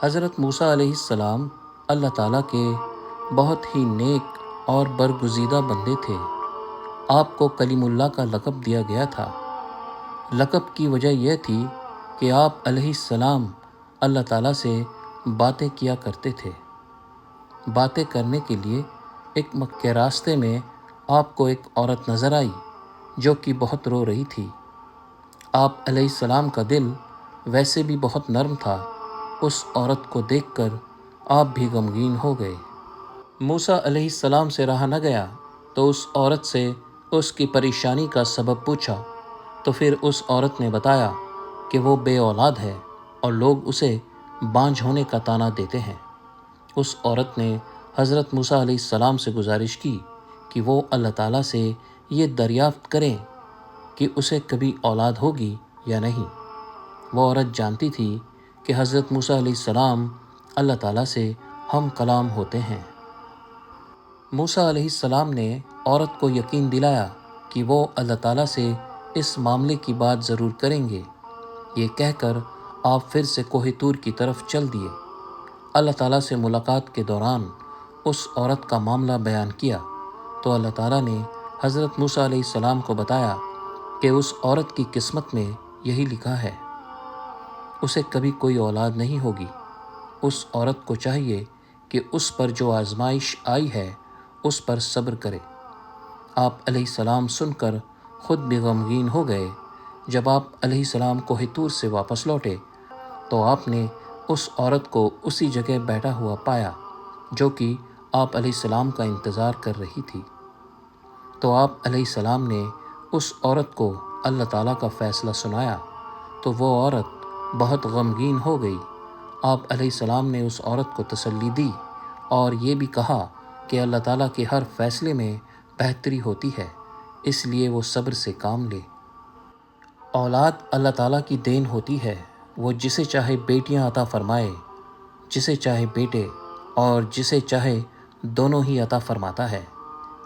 حضرت موسیٰ علیہ السلام اللہ تعالیٰ کے بہت ہی نیک اور برگزیدہ بندے تھے۔ آپ کو کلیم اللہ کا لقب دیا گیا تھا۔ لقب کی وجہ یہ تھی کہ آپ علیہ السلام اللہ تعالیٰ سے باتیں کیا کرتے تھے۔ باتیں کرنے کے لیے ایک مکہ راستے میں آپ کو ایک عورت نظر آئی جو کہ بہت رو رہی تھی۔ آپ علیہ السلام کا دل ویسے بھی بہت نرم تھا۔ اس عورت کو دیکھ کر آپ بھی غمگین ہو گئے۔ موسیٰ علیہ السلام سے رہا نہ گیا تو اس عورت سے اس کی پریشانی کا سبب پوچھا، تو پھر اس عورت نے بتایا کہ وہ بے اولاد ہے اور لوگ اسے بانجھ ہونے کا طعنہ دیتے ہیں۔ اس عورت نے حضرت موسیٰ علیہ السلام سے گزارش کی کہ وہ اللہ تعالیٰ سے یہ دریافت کریں کہ اسے کبھی اولاد ہوگی یا نہیں۔ وہ عورت جانتی تھی کہ حضرت موسیٰ علیہ السلام اللہ تعالیٰ سے ہم کلام ہوتے ہیں۔ موسیٰ علیہ السلام نے عورت کو یقین دلایا کہ وہ اللہ تعالیٰ سے اس معاملے کی بات ضرور کریں گے۔ یہ کہہ کر آپ پھر سے کوہ طور کی طرف چل دیے۔ اللہ تعالیٰ سے ملاقات کے دوران اس عورت کا معاملہ بیان کیا تو اللہ تعالیٰ نے حضرت موسیٰ علیہ السلام کو بتایا کہ اس عورت کی قسمت میں یہی لکھا ہے، اسے کبھی کوئی اولاد نہیں ہوگی۔ اس عورت کو چاہیے کہ اس پر جو آزمائش آئی ہے اس پر صبر کرے۔ آپ علیہ السلام سن کر خود بھی غمگین ہو گئے۔ جب آپ علیہ السلام کوہ طور سے واپس لوٹے تو آپ نے اس عورت کو اسی جگہ بیٹھا ہوا پایا جو کہ آپ علیہ السلام کا انتظار کر رہی تھی۔ تو آپ علیہ السلام نے اس عورت کو اللہ تعالیٰ کا فیصلہ سنایا تو وہ عورت بہت غمگین ہو گئی۔ آپ علیہ السلام نے اس عورت کو تسلی دی اور یہ بھی کہا کہ اللہ تعالیٰ کے ہر فیصلے میں بہتری ہوتی ہے، اس لیے وہ صبر سے کام لے۔ اولاد اللہ تعالیٰ کی دین ہوتی ہے، وہ جسے چاہے بیٹیاں عطا فرمائے، جسے چاہے بیٹے اور جسے چاہے دونوں ہی عطا فرماتا ہے۔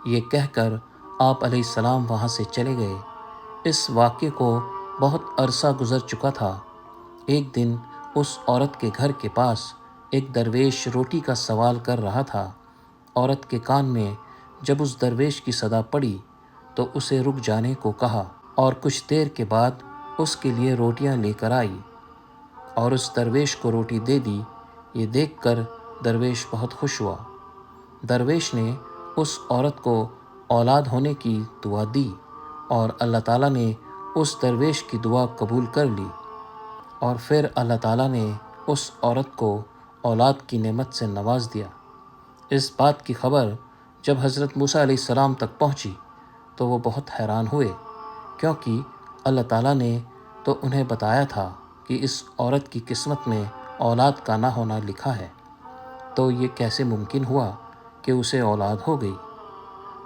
یہ کہہ کر آپ علیہ السلام وہاں سے چلے گئے۔ اس واقعے کو بہت عرصہ گزر چکا تھا۔ ایک دن اس عورت کے گھر کے پاس ایک درویش روٹی کا سوال کر رہا تھا۔ عورت کے کان میں جب اس درویش کی صدا پڑی تو اسے رک جانے کو کہا اور کچھ دیر کے بعد اس کے لیے روٹیاں لے کر آئی اور اس درویش کو روٹی دے دی۔ یہ دیکھ کر درویش بہت خوش ہوا۔ درویش نے اس عورت کو اولاد ہونے کی دعا دی اور اللہ تعالیٰ نے اس درویش کی دعا قبول کر لی، اور پھر اللہ تعالیٰ نے اس عورت کو اولاد کی نعمت سے نواز دیا۔ اس بات کی خبر جب حضرت موسیٰ علیہ السلام تک پہنچی تو وہ بہت حیران ہوئے، کیونکہ اللہ تعالیٰ نے تو انہیں بتایا تھا کہ اس عورت کی قسمت میں اولاد کا نہ ہونا لکھا ہے، تو یہ کیسے ممکن ہوا کہ اسے اولاد ہو گئی۔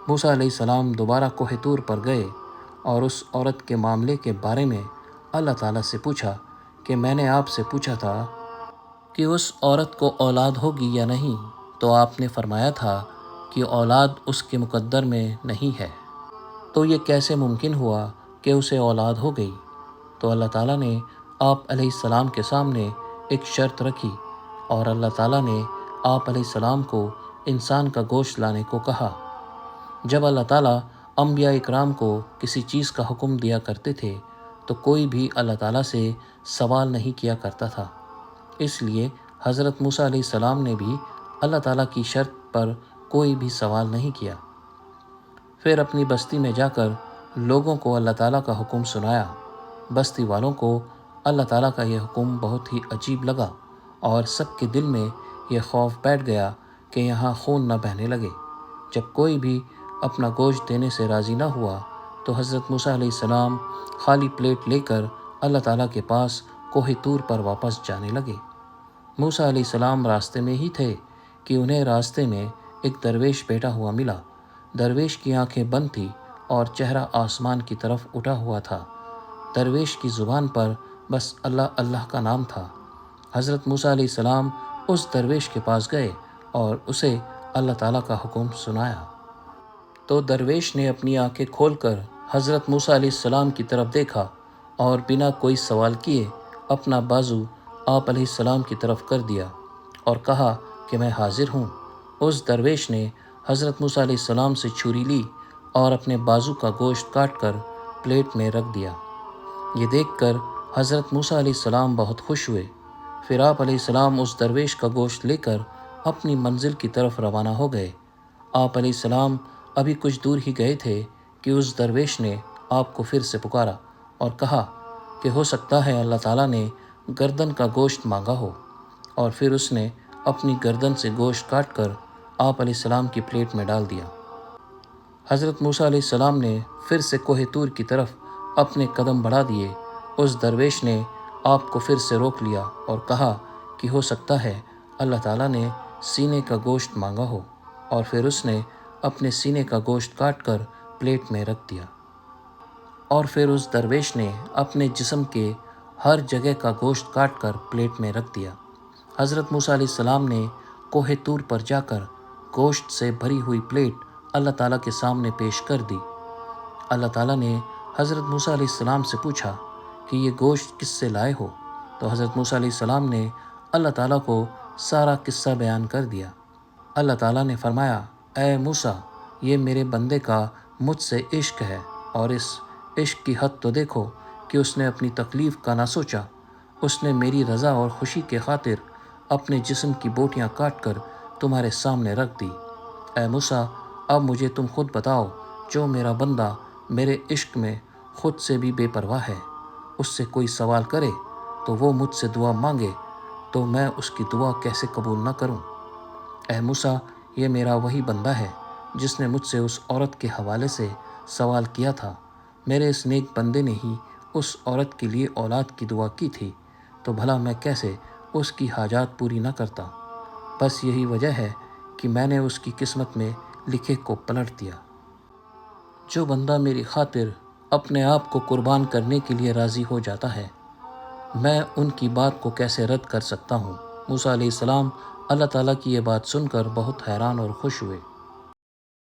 موسیٰ علیہ السلام دوبارہ کوہ طور پر گئے اور اس عورت کے معاملے کے بارے میں اللہ تعالیٰ سے پوچھا کہ میں نے آپ سے پوچھا تھا کہ اس عورت کو اولاد ہوگی یا نہیں، تو آپ نے فرمایا تھا کہ اولاد اس کے مقدر میں نہیں ہے، تو یہ کیسے ممکن ہوا کہ اسے اولاد ہو گئی۔ تو اللہ تعالیٰ نے آپ علیہ السلام کے سامنے ایک شرط رکھی اور اللہ تعالیٰ نے آپ علیہ السلام کو انسان کا گوشت لانے کو کہا۔ جب اللہ تعالیٰ انبیاء اکرام کو کسی چیز کا حکم دیا کرتے تھے تو کوئی بھی اللہ تعالیٰ سے سوال نہیں کیا کرتا تھا، اس لیے حضرت موسیٰ علیہ السلام نے بھی اللہ تعالیٰ کی شرط پر کوئی بھی سوال نہیں کیا۔ پھر اپنی بستی میں جا کر لوگوں کو اللہ تعالیٰ کا حکم سنایا۔ بستی والوں کو اللہ تعالیٰ کا یہ حکم بہت ہی عجیب لگا اور سب کے دل میں یہ خوف بیٹھ گیا کہ یہاں خون نہ بہنے لگے۔ جب کوئی بھی اپنا گوشت دینے سے راضی نہ ہوا تو حضرت موسیٰ علیہ السلام خالی پلیٹ لے کر اللہ تعالیٰ کے پاس کوہ طور پر واپس جانے لگے۔ موسیٰ علیہ السلام راستے میں ہی تھے کہ انہیں راستے میں ایک درویش بیٹھا ہوا ملا۔ درویش کی آنکھیں بند تھیں اور چہرہ آسمان کی طرف اٹھا ہوا تھا۔ درویش کی زبان پر بس اللہ اللہ کا نام تھا۔ حضرت موسیٰ علیہ السلام اس درویش کے پاس گئے اور اسے اللہ تعالیٰ کا حکم سنایا۔ تو درویش نے اپنی آنکھیں کھول کر حضرت موسیٰ علیہ السلام کی طرف دیکھا اور بنا کوئی سوال کیے اپنا بازو آپ علیہ السلام کی طرف کر دیا اور کہا کہ میں حاضر ہوں۔ اس درویش نے حضرت موسیٰ علیہ السلام سے چھری لی اور اپنے بازو کا گوشت کاٹ کر پلیٹ میں رکھ دیا۔ یہ دیکھ کر حضرت موسیٰ علیہ السلام بہت خوش ہوئے۔ پھر آپ علیہ السلام اس درویش کا گوشت لے کر اپنی منزل کی طرف روانہ ہو گئے۔ آپ علیہ السلام ابھی کچھ دور ہی گئے تھے کہ اس درویش نے آپ کو پھر سے پکارا اور کہا کہ ہو سکتا ہے اللہ تعالیٰ نے گردن کا گوشت مانگا ہو، اور پھر اس نے اپنی گردن سے گوشت کاٹ کر آپ علیہ السلام کی پلیٹ میں ڈال دیا۔ حضرت موسیٰ علیہ السلام نے پھر سے کوہ طور کی طرف اپنے قدم بڑھا دیے۔ اس درویش نے آپ کو پھر سے روک لیا اور کہا کہ ہو سکتا ہے اللہ تعالیٰ نے سینے کا گوشت مانگا ہو، اور پھر اس نے اپنے سینے کا گوشت کاٹ کر پلیٹ میں رکھ دیا۔ اور پھر اس درویش نے اپنے جسم کے ہر جگہ کا گوشت کاٹ کر پلیٹ میں رکھ دیا۔ حضرت موسیٰ علیہ السلام نے کوہ طور پر جا کر گوشت سے بھری ہوئی پلیٹ اللہ تعالیٰ کے سامنے پیش کر دی۔ اللہ تعالیٰ نے حضرت موسیٰ علیہ السلام سے پوچھا کہ یہ گوشت کس سے لائے ہو؟ تو حضرت موسیٰ علیہ السلام نے اللہ تعالیٰ کو سارا قصہ بیان کر دیا۔ اللہ تعالیٰ نے فرمایا، اے موسیٰ، یہ میرے بندے کا مجھ سے عشق ہے، اور اس عشق کی حد تو دیکھو کہ اس نے اپنی تکلیف کا نہ سوچا۔ اس نے میری رضا اور خوشی کے خاطر اپنے جسم کی بوٹیاں کاٹ کر تمہارے سامنے رکھ دی۔ اے موسیٰ، اب مجھے تم خود بتاؤ، جو میرا بندہ میرے عشق میں خود سے بھی بے پرواہ ہے، اس سے کوئی سوال کرے تو وہ مجھ سے دعا مانگے تو میں اس کی دعا کیسے قبول نہ کروں؟ اے موسیٰ، یہ میرا وہی بندہ ہے جس نے مجھ سے اس عورت کے حوالے سے سوال کیا تھا۔ میرے اس نیک بندے نے ہی اس عورت کے لیے اولاد کی دعا کی تھی، تو بھلا میں کیسے اس کی حاجات پوری نہ کرتا؟ بس یہی وجہ ہے کہ میں نے اس کی قسمت میں لکھے کو پلٹ دیا۔ جو بندہ میری خاطر اپنے آپ کو قربان کرنے کے لیے راضی ہو جاتا ہے، میں ان کی بات کو کیسے رد کر سکتا ہوں؟ موسیٰ علیہ السلام اللہ تعالیٰ کی یہ بات سن کر بہت حیران اور خوش ہوئے۔